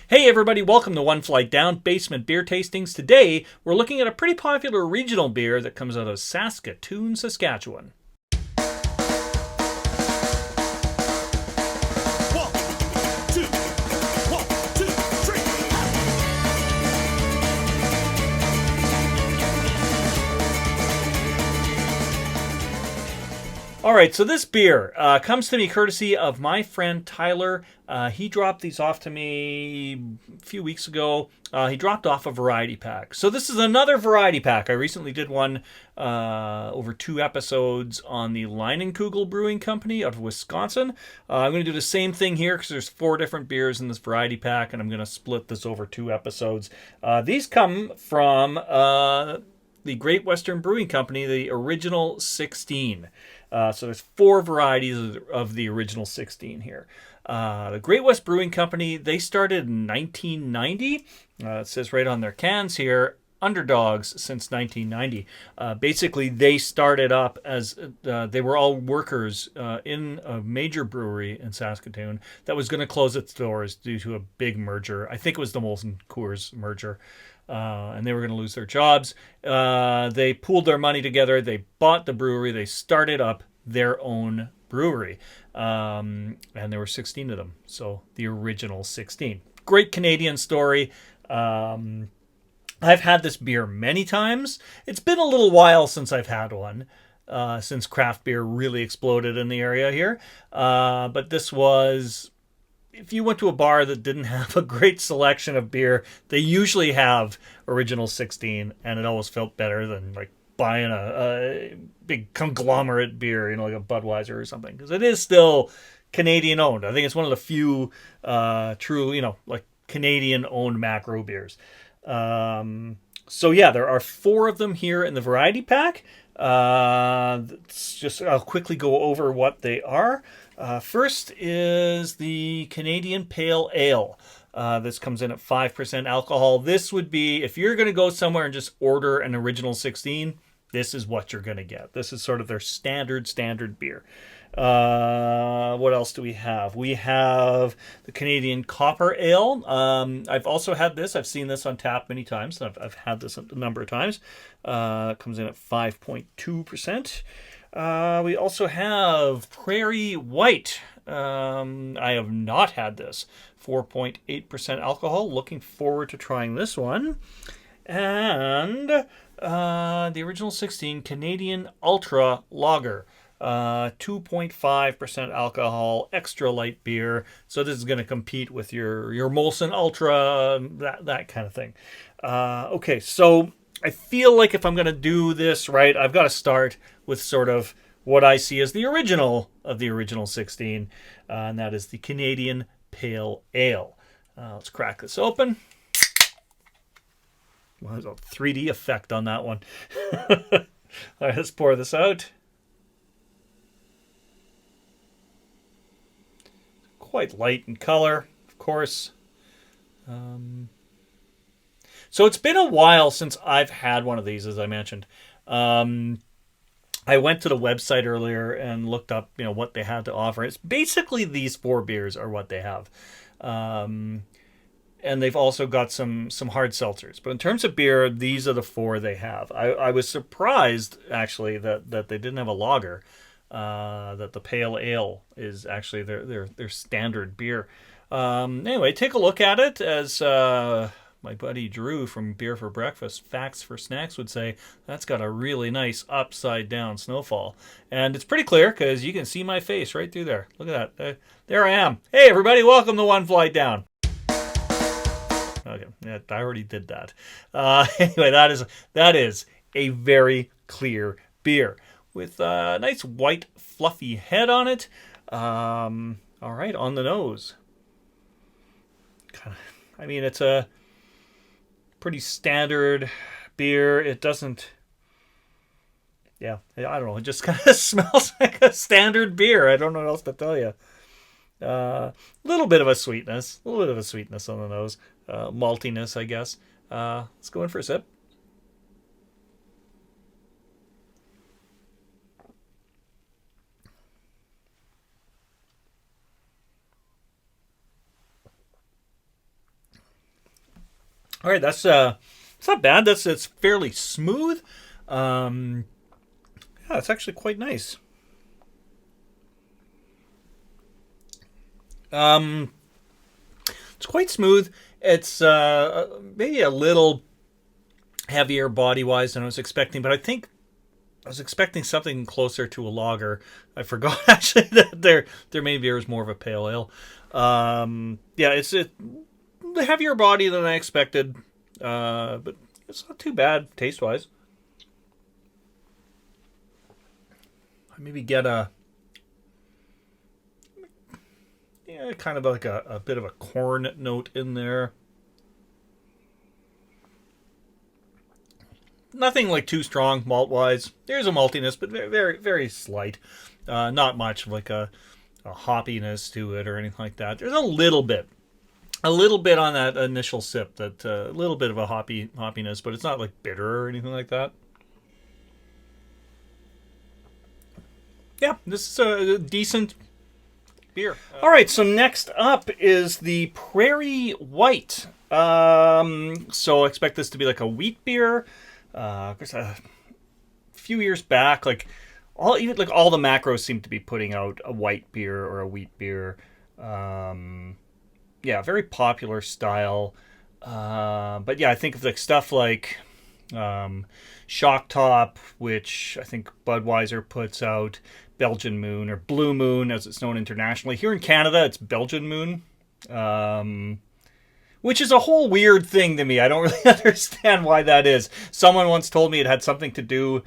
Hey everybody, welcome to One Flight Down Basement Beer Tastings. Today, we're looking at a pretty popular regional beer that comes out of Saskatoon, Saskatchewan. One, two, one, two, three. Alright, so this beer comes to me courtesy of my friend Tyler. He dropped these off to me a few weeks ago. He dropped off a variety pack. So this is another variety pack. I recently did one over 2 episodes on the Leinenkugel Brewing Company out of Wisconsin. I'm going to do the same thing here because there's 4 different beers in this variety pack, and I'm going to split this over 2 episodes. These come from the Great Western Brewing Company, the Original 16. So there's 4 varieties of the Original 16 here. The Great West Brewing Company, they started in 1990. It says right on their cans here, underdogs since 1990. Basically, they started up as they were all workers in a major brewery in Saskatoon that was going to close its doors due to a big merger. I think it was the Molson Coors merger. And they were going to lose their jobs. They pooled their money together. They bought the brewery. They started up their own brewery. And there were 16 of them. So the Original 16. Great Canadian story. I've had this beer many times. It's been a little while since I've had one. Since craft beer really exploded in the area here. But this was... If you went to a bar that didn't have a great selection of beer, they usually have Original 16, and it always felt better than like buying a big conglomerate beer, like a Budweiser or something, because it is still Canadian owned. I think it's one of the few true, like Canadian owned macro beers. So yeah, there are 4 of them here in the variety pack. I'll quickly go over what they are. First is the Canadian Pale Ale. This comes in at 5% alcohol. This would be, if you're going to go somewhere and just order an Original 16, this is what you're going to get. This is sort of their standard beer. What else do we have? We have the Canadian Copper Ale. I've also had this. I've seen this on tap many times. I've had this a number of times. It comes in at 5.2%. We also have Prairie White. I have not had this. 4.8% alcohol. Looking forward to trying this one. And the Original 16 Canadian Ultra Lager. 2.5% alcohol, extra light beer. So this is going to compete with your Molson Ultra, that kind of thing. Okay, so I feel like if I'm going to do this right, I've got to start with sort of what I see as the original of the Original 16, and that is the Canadian Pale Ale. Let's crack this open. Well, there's a 3D effect on that one. All right, let's pour this out. Quite light in color, of course. So it's been a while since I've had one of these, as I mentioned. I went to the website earlier and looked up, what they had to offer. It's basically these 4 beers are what they have. And they've also got some hard seltzers. But in terms of beer, these are the 4 they have. I was surprised, actually, that they didn't have a lager. That the Pale Ale is actually their standard beer. Anyway, take a look at it. As my buddy Drew from Beer for Breakfast, Facts for Snacks would say, that's got a really nice upside down snowfall. And it's pretty clear because you can see my face right through there. Look at that. There I am. Hey everybody, welcome to One Flight Down. Okay, yeah, I already did that. Anyway, that is a very clear beer with a nice white fluffy head on it. All right, on the nose. It's a pretty standard beer. It doesn't... Yeah, I don't know. It just kind of smells like a standard beer. I don't know what else to tell you. A little bit of a sweetness. A little bit of a sweetness on the nose. Maltiness, I guess. Let's go in for a sip. All right, that's it's not bad. It's fairly smooth. Yeah, it's actually quite nice. Um, it's quite smooth. It's maybe a little heavier body wise than I was expecting, but I think I was expecting something closer to a lager. I forgot actually that their main beer is more of a pale ale. Yeah, it's the heavier body than I expected, but it's not too bad taste wise. I maybe get a yeah, kind of like a bit of a corn note in there. Nothing like too strong malt wise. There's a maltiness, but very slight. Not much of like a hoppiness to it or anything like that. There's a little bit on that initial sip, that a little bit of a hoppiness, but it's not like bitter or anything like that. Yeah, this is a decent beer. All right, so next up is the Prairie White. So I expect this to be like a wheat beer. A few years back, like all the macros seem to be putting out a white beer or a wheat beer. Yeah, very popular style. But yeah, I think of like stuff like Shock Top, which I think Budweiser puts out, Belgian Moon or Blue Moon as it's known internationally. Here in Canada, it's Belgian Moon. Which is a whole weird thing to me. I don't really understand why that is. Someone once told me it had something to do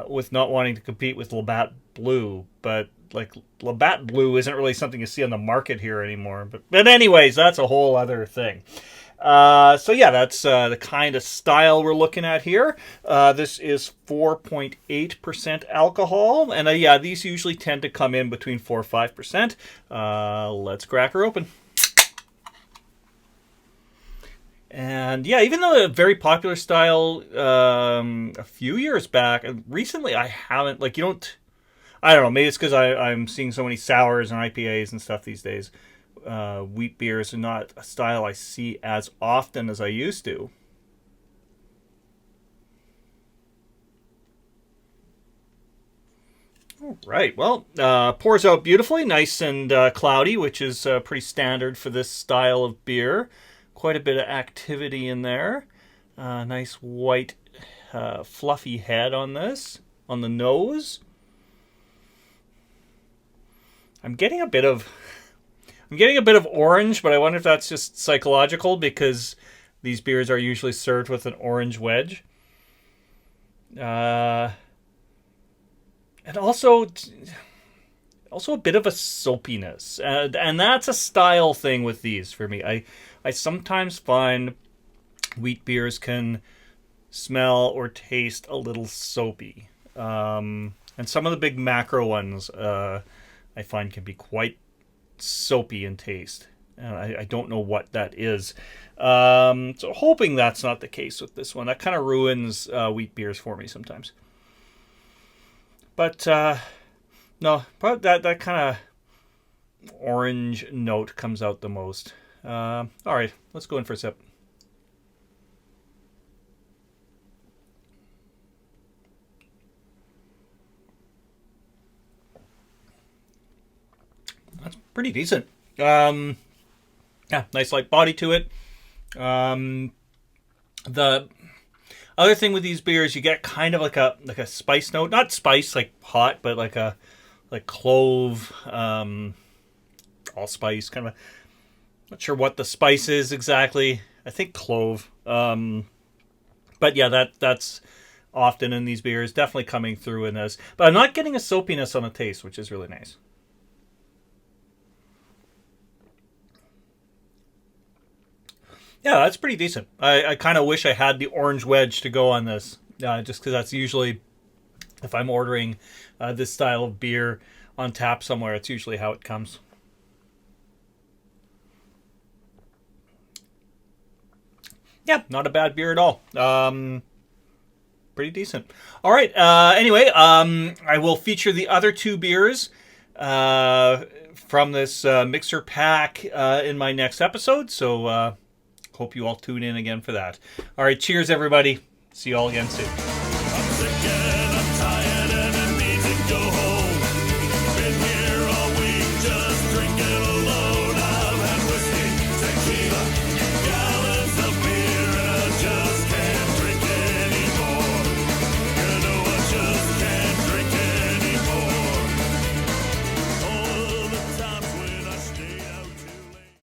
with not wanting to compete with Labatt Blue, but like Labatt Blue isn't really something you see on the market here anymore. But anyways, that's a whole other thing. So yeah, that's the kind of style we're looking at here. This is 4.8% alcohol, and yeah, these usually tend to come in between 4 or 5%. Let's crack her open. And yeah, even though a very popular style a few years back, recently I haven't, like, I don't know, maybe it's because I'm seeing so many sours and IPAs and stuff these days. Wheat beers are not a style I see as often as I used to. All right, well, pours out beautifully, nice and cloudy, which is pretty standard for this style of beer. Quite a bit of activity in there. Nice white, fluffy head on this, on the nose. I'm getting a bit of orange, but I wonder if that's just psychological because these beers are usually served with an orange wedge. And also a bit of a soapiness, and that's a style thing with these for me. I sometimes find wheat beers can smell or taste a little soapy, and some of the big macro ones I find can be quite soapy in taste. I don't know what that is. So hoping that's not the case with this one. That kind of ruins wheat beers for me sometimes. But no, probably that kind of orange note comes out the most. All right, let's go in for a sip. That's pretty decent. Yeah, nice light body to it. The other thing with these beers, you get kind of like a spice note, not spice like hot, but like clove, allspice kind of. Not sure what the spice is exactly. I think clove. But yeah, that's often in these beers, definitely coming through in this. But I'm not getting a soapiness on the taste, which is really nice. Yeah, that's pretty decent. I kind of wish I had the orange wedge to go on this, just because that's usually, if I'm ordering this style of beer on tap somewhere, it's usually how it comes. Yeah, not a bad beer at all. Pretty decent. All right. Anyway, I will feature the other two beers from this mixer pack in my next episode. So Hope you all tune in again for that. All right, cheers, everybody. See you all again soon. I'm sick and